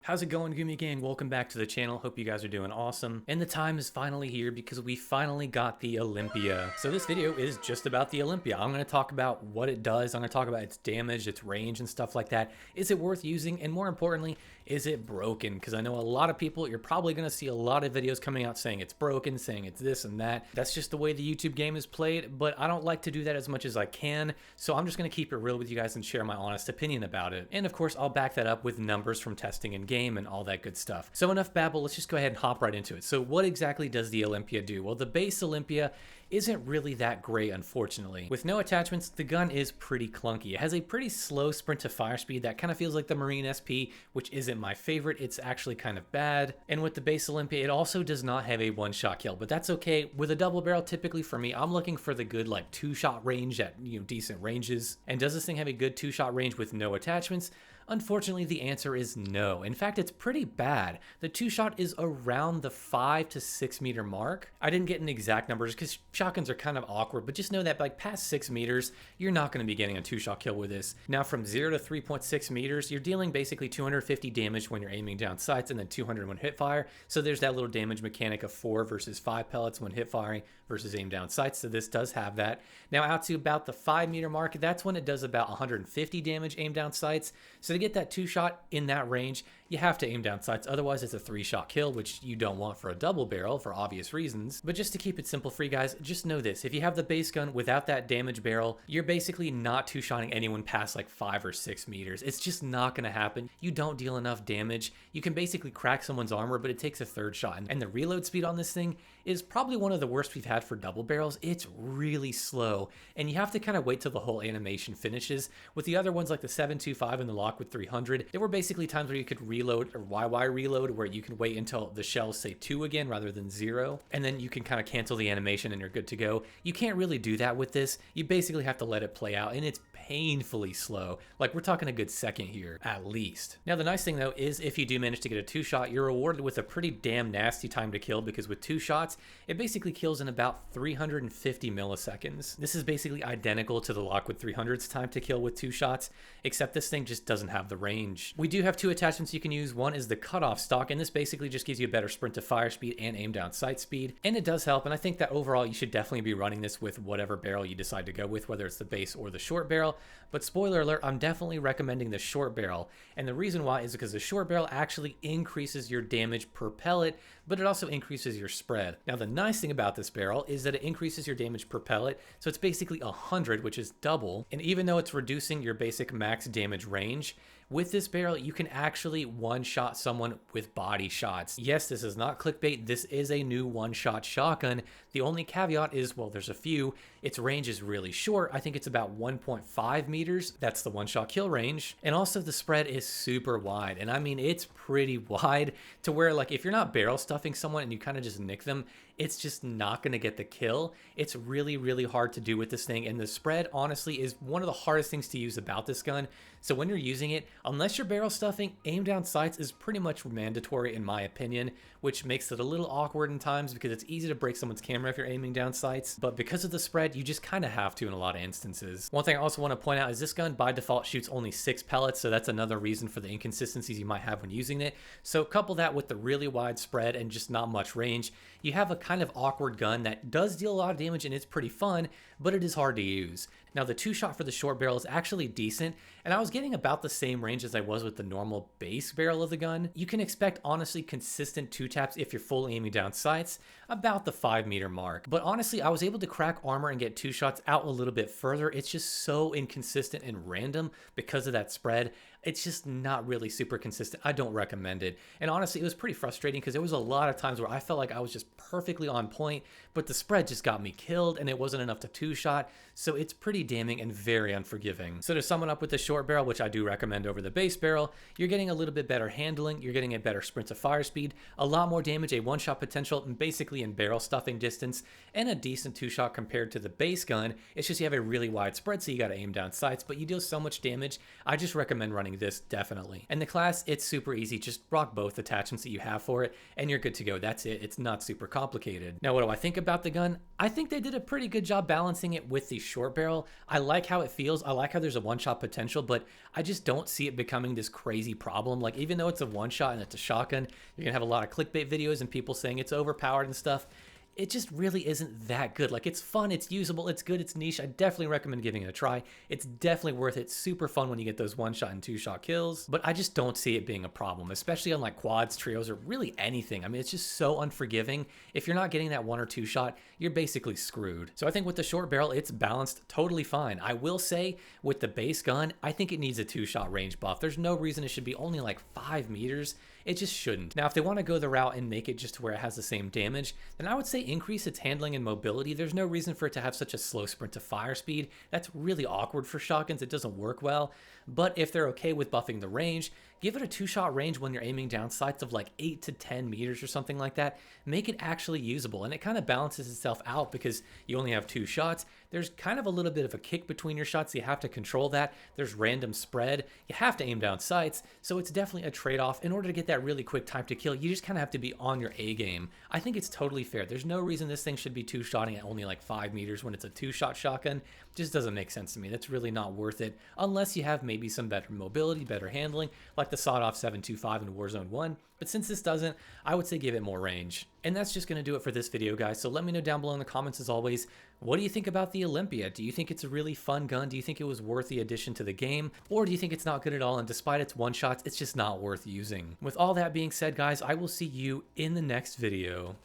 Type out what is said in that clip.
How's it going, Gumi Gang? Welcome back to the channel. Hope you guys are doing awesome. And the time is finally here because we finally got the Olympia. So this video is just about the Olympia. I'm going to talk about what it does. I'm going to talk about its damage, its range, and stuff like that. Is it worth using? And more importantly, is it broken? Because I know a lot of people, you're probably going to see a lot of videos coming out saying it's broken, saying it's this and that. That's just the way the YouTube game is played, but I don't like to do that as much as I can. So I'm just going to keep it real with you guys and share my honest opinion about it. And of course, I'll back that up with numbers from testing in game and all that good stuff. So enough babble, let's just go ahead and hop right into it. So what exactly does the Olympia do? Well, the base Olympia isn't really that great, unfortunately. With no attachments, the gun is pretty clunky. It has a pretty slow sprint to fire speed that kind of feels like the Marine SP, which isn't my favorite. It's actually kind of bad. And with the base Olympia, it also does not have a one-shot kill, but that's okay. With a double barrel, typically for me, I'm looking for the good like two-shot range at, decent ranges. And does this thing have a good two-shot range with no attachments? Unfortunately, the answer is no. In fact, it's pretty bad. The two-shot is around the 5 to 6 meter mark. I didn't get an exact number just because shotguns are kind of awkward, but just know that like past 6 meters, you're not going to be getting a two-shot kill with this. Now from 0 to 3.6 meters, you're dealing basically 250 damage when you're aiming down sights and then 200 when hip fire. So there's that little damage mechanic of 4 versus 5 pellets when hip firing versus aim down sights. So this does have that. Now out to about the 5 meter mark, that's when it does about 150 damage aim down sights. So to get that two-shot in that range, you have to aim down sights. Otherwise, it's a 3-shot kill, which you don't want for a double barrel for obvious reasons. But just to keep it simple for you guys, just know this. If you have the base gun without that damage barrel, you're basically not two-shotting anyone past like 5 or 6 meters. It's just not going to happen. You don't deal enough damage. You can basically crack someone's armor, but it takes a third shot. And the reload speed on this thing is probably one of the worst we've had for double barrels. It's really slow, and you have to kind of wait till the whole animation finishes. With the other ones like the 7.25 and the Lockwood 300, there were basically times where you could reload or YY reload where you can wait until the shells say 2 again rather than 0, and then you can kind of cancel the animation and you're good to go. You can't really do that with this. You basically have to let it play out, and it's painfully slow. Like we're talking a good second here at least. Now the nice thing though is if you do manage to get a 2-shot, you're rewarded with a pretty damn nasty time to kill, because with 2 shots it basically kills in about 350 milliseconds. This is basically identical to the Lockwood 300's time to kill with 2 shots, except this thing just doesn't have the range. We do have 2 attachments you can use. One is the cutoff stock, and this basically just gives you a better sprint to fire speed and aim down sight speed, and it does help. And I think that overall you should definitely be running this with whatever barrel you decide to go with, whether it's the base or the short barrel. But spoiler alert, I'm definitely recommending the short barrel, and the reason why is because the short barrel actually increases your damage per pellet, but it also increases your spread. Now the nice thing about this barrel is that it increases your damage per pellet, so it's basically 100, which is double. And even though it's reducing your basic max damage range, with this barrel, you can actually one-shot someone with body shots. Yes, this is not clickbait. This is a new one-shot shotgun. The only caveat is, well, there's a few. Its range is really short. I think it's about 1.5 meters. That's the one-shot kill range. And also the spread is super wide. And I mean, it's pretty wide to where like if you're not barrel stuffing someone and you kind of just nick them, it's just not going to get the kill. It's really, really hard to do with this thing. And the spread, honestly, is one of the hardest things to use about this gun. So when you're using it, unless you're barrel stuffing, aim down sights is pretty much mandatory in my opinion, which makes it a little awkward in times because it's easy to break someone's camera if you're aiming down sights. But because of the spread, you just kind of have to in a lot of instances. One thing I also want to point out is this gun by default shoots only 6 pellets, so that's another reason for the inconsistencies you might have when using it. So couple that with the really wide spread and just not much range, you have a kind of awkward gun that does deal a lot of damage and it's pretty fun, but it is hard to use. Now the 2-shot for the short barrel is actually decent, and I was getting about the same range as I was with the normal base barrel of the gun. You can expect honestly consistent 2-taps if you're full aiming down sights, about the 5 meter mark. But honestly, I was able to crack armor and get 2 shots out a little bit further. It's just so inconsistent and random because of that spread. It's just not really super consistent. I don't recommend it. And honestly, it was pretty frustrating because there was a lot of times where I felt like I was just perfectly on point, but the spread just got me killed and it wasn't enough to 2-shot. So it's pretty damning and very unforgiving. So to sum it up with the short barrel, which I do recommend over the base barrel, you're getting a little bit better handling, you're getting a better sprint to fire speed, a lot more damage, a 1-shot potential, and basically in barrel stuffing distance, and a decent 2-shot compared to the base gun. It's just you have a really wide spread, so you got to aim down sights, but you deal so much damage. I just recommend running this definitely. And the class, it's super easy. Just rock both attachments that you have for it, and you're good to go. That's it. It's not super complicated. Now, what do I think about the gun? I think they did a pretty good job balancing it with the short barrel. I like how it feels. I like how there's a one-shot potential, but I just don't see it becoming this crazy problem. Like, even though it's a one-shot and it's a shotgun, you're gonna have a lot of clickbait videos and people saying it's overpowered and stuff. It just really isn't that good. Like, it's fun, it's usable, it's good, it's niche. I definitely recommend giving it a try. It's definitely worth it. Super fun when you get those one-shot and two-shot kills, but I just don't see it being a problem, especially on like quads, trios, or really anything. I mean, it's just so unforgiving. If you're not getting that one or two shot, you're basically screwed. So I think with the short barrel, it's balanced totally fine. I will say with the base gun, I think it needs a two-shot range buff. There's no reason it should be only like 5 meters. It just shouldn't. Now, if they want to go the route and make it just to where it has the same damage, then I would say increase its handling and mobility. There's no reason for it to have such a slow sprint to fire speed. That's really awkward for shotguns. It doesn't work well. But if they're okay with buffing the range, give it a two-shot range when you're aiming down sights of like 8 to 10 meters or something like that. Make it actually usable, and it kind of balances itself out because you only have 2 shots. There's kind of a little bit of a kick between your shots, so you have to control that. There's random spread. You have to aim down sights, so it's definitely a trade-off. In order to get that really quick time to kill, you just kind of have to be on your A game. I think it's totally fair. There's no reason this thing should be two-shotting at only like 5 meters when it's a 2-shot shotgun. It just doesn't make sense to me. That's really not worth it unless you have maybe some better mobility, better handling, like the sawed-off 725 in Warzone 1. But since this doesn't, I would say give it more range. And that's just going to do it for this video, guys. So let me know down below in the comments, as always, what do you think about the Olympia? Do you think it's a really fun gun? Do you think it was worth the addition to the game? Or do you think it's not good at all, and despite its one-shots, it's just not worth using? With all that being said, guys, I will see you in the next video.